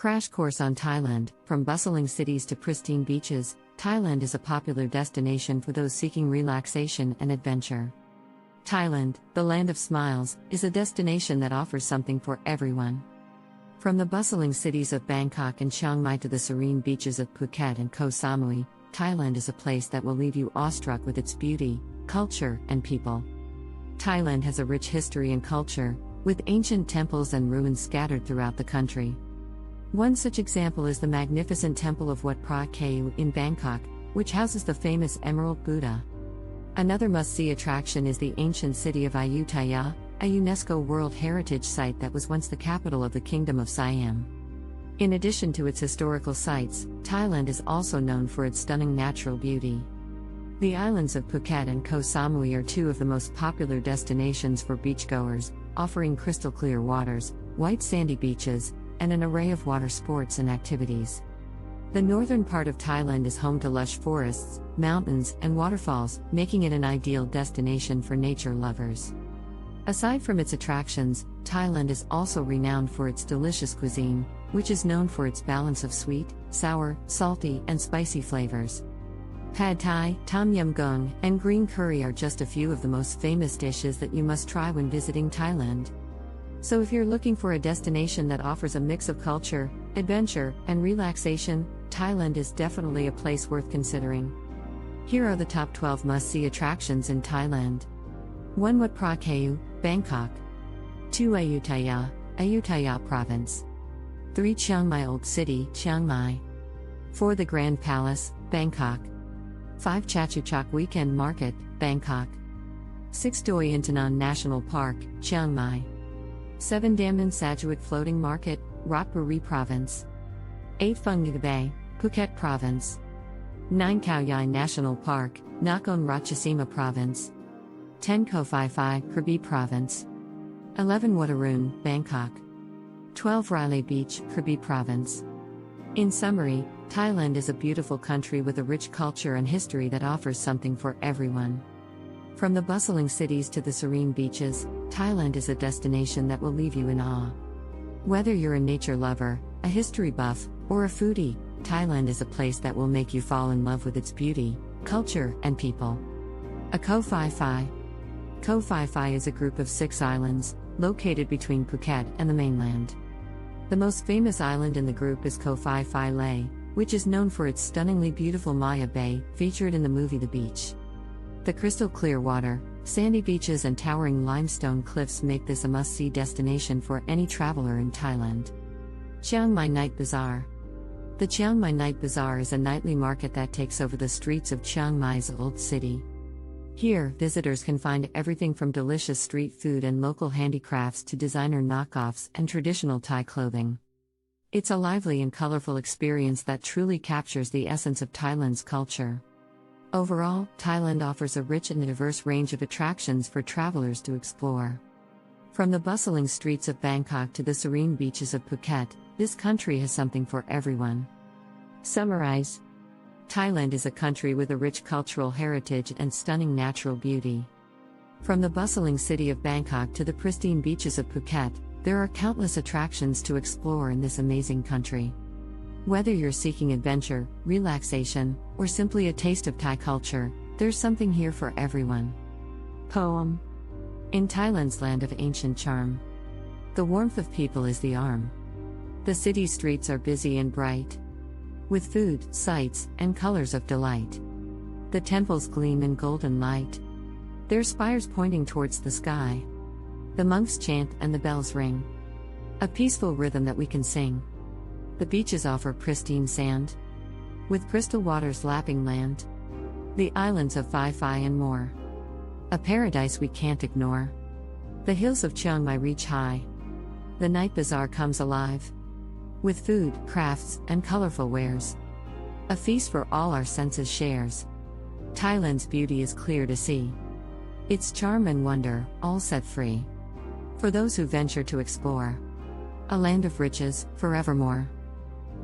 Crash course on Thailand. From bustling cities to pristine beaches, Thailand is a popular destination for those seeking relaxation and adventure. Thailand, the land of smiles, is a destination that offers something for everyone. From the bustling cities of Bangkok and Chiang Mai to the serene beaches of Phuket and Koh Samui, Thailand is a place that will leave you awestruck with its beauty, culture, and people. Thailand has a rich history and culture, with ancient temples and ruins scattered throughout the country. One such example is the magnificent temple of Wat Phra Kaew in Bangkok, which houses the famous Emerald Buddha. Another must-see attraction is the ancient city of Ayutthaya, a UNESCO World Heritage Site that was once the capital of the Kingdom of Siam. In addition to its historical sites, Thailand is also known for its stunning natural beauty. The islands of Phuket and Koh Samui are two of the most popular destinations for beachgoers, offering crystal-clear waters, white sandy beaches, and an array of water sports and activities. The northern part of Thailand is home to lush forests, mountains, and waterfalls, making it an ideal destination for nature lovers. Aside from its attractions, Thailand is also renowned for its delicious cuisine, which is known for its balance of sweet, sour, salty, and spicy flavors. Pad Thai, Tom Yum Goong, and green curry are just a few of the most famous dishes that you must try when visiting Thailand. So if you're looking for a destination that offers a mix of culture, adventure, and relaxation, Thailand is definitely a place worth considering. Here are the top 12 must-see attractions in Thailand. 1. Wat Phra Kaew, Bangkok. 2. Ayutthaya, Ayutthaya Province. 3. Chiang Mai Old City, Chiang Mai. 4. The Grand Palace, Bangkok. 5. Chatuchak Weekend Market, Bangkok. 6. Doi Intanon National Park, Chiang Mai. 7. Daman Sajuit Floating Market, Ratburi Province. 8. Phung Nga Bay, Phuket Province. 9. Khao Yai National Park, Nakhon Ratchasima Province. 10. Koh Phi Phi, Krabi Province. 11. Watarun, Bangkok. 12. Railay Beach, Krabi Province. In summary, Thailand is a beautiful country with a rich culture and history that offers something for everyone. From the bustling cities to the serene beaches, Thailand is a destination that will leave you in awe. Whether you're a nature lover, a history buff, or a foodie, Thailand is a place that will make you fall in love with its beauty, culture, and people. A Koh Phi Phi. Koh Phi Phi is a group of 6 islands, located between Phuket and the mainland. The most famous island in the group is Koh Phi Phi Lay, which is known for its stunningly beautiful Maya Bay, featured in the movie The Beach. The crystal clear water, sandy beaches and towering limestone cliffs make this a must-see destination for any traveler in Thailand. Chiang Mai Night Bazaar. The Chiang Mai Night Bazaar is a nightly market that takes over the streets of Chiang Mai's old city. Here, visitors can find everything from delicious street food and local handicrafts to designer knockoffs and traditional Thai clothing. It's a lively and colorful experience that truly captures the essence of Thailand's culture. Overall, Thailand offers a rich and diverse range of attractions for travelers to explore. From the bustling streets of Bangkok to the serene beaches of Phuket, this country has something for everyone. Summarize. Thailand is a country with a rich cultural heritage and stunning natural beauty. From the bustling city of Bangkok to the pristine beaches of Phuket, there are countless attractions to explore in this amazing country. Whether you're seeking adventure, relaxation, or simply a taste of Thai culture, there's something here for everyone. Poem. In Thailand's land of ancient charm, the warmth of people is the arm. The city streets are busy and bright, with food, sights, and colors of delight. The temples gleam in golden light, their spires pointing towards the sky. The monks chant and the bells ring, a peaceful rhythm that we can sing. The beaches offer pristine sand, with crystal waters lapping land. The islands of Phi Phi and more, a paradise we can't ignore. The hills of Chiang Mai reach high. The night bazaar comes alive, with food, crafts, and colorful wares. A feast for all our senses shares. Thailand's beauty is clear to see, its charm and wonder, all set free. For those who venture to explore, a land of riches, forevermore.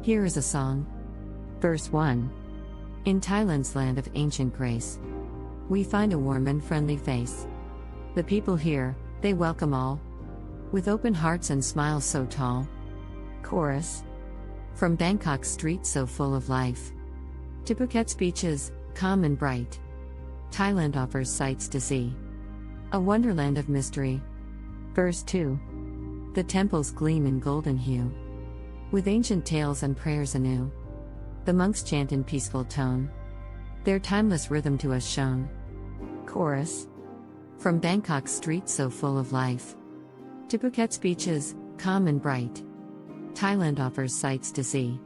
Here is a song. Verse 1. In Thailand's land of ancient grace, we find a warm and friendly face. The people here, they welcome all, with open hearts and smiles so tall. Chorus. From Bangkok's streets so full of life to Phuket's beaches, calm and bright, Thailand offers sights to see. A wonderland of mystery. Verse 2. The temples gleam in golden hue, with ancient tales and prayers anew. The monks chant in peaceful tone, their timeless rhythm to us shown. Chorus. From Bangkok's streets so full of life to Phuket's beaches, calm and bright, Thailand offers sights to see.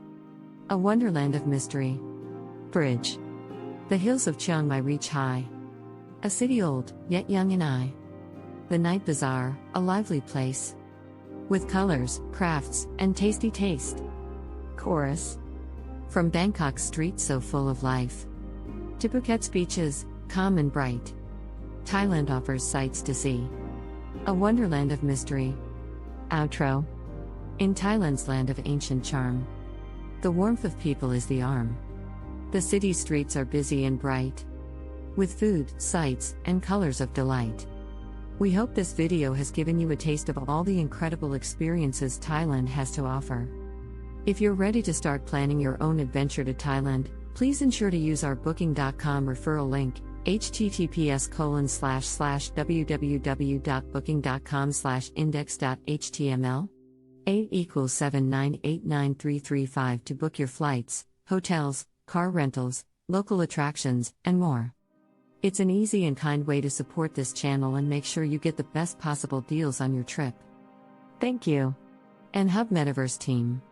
A wonderland of mystery. Bridge. The hills of Chiang Mai reach high, a city old, yet young in eye. The night bazaar, a lively place, with colors, crafts, and tasty taste. Chorus. From Bangkok's streets so full of life to Phuket's beaches, calm and bright, Thailand offers sights to see. A wonderland of mystery. Outro. In Thailand's land of ancient charm, the warmth of people is the arm. The city streets are busy and bright, with food, sights, and colors of delight. We hope this video has given you a taste of all the incredible experiences Thailand has to offer. If you're ready to start planning your own adventure to Thailand, please ensure to use our Booking.com referral link, https://www.booking.com/index.html 8=7989335 to book your flights, hotels, car rentals, local attractions, and more. It's an easy and kind way to support this channel and make sure you get the best possible deals on your trip. Thank you. And Hub Metaverse team.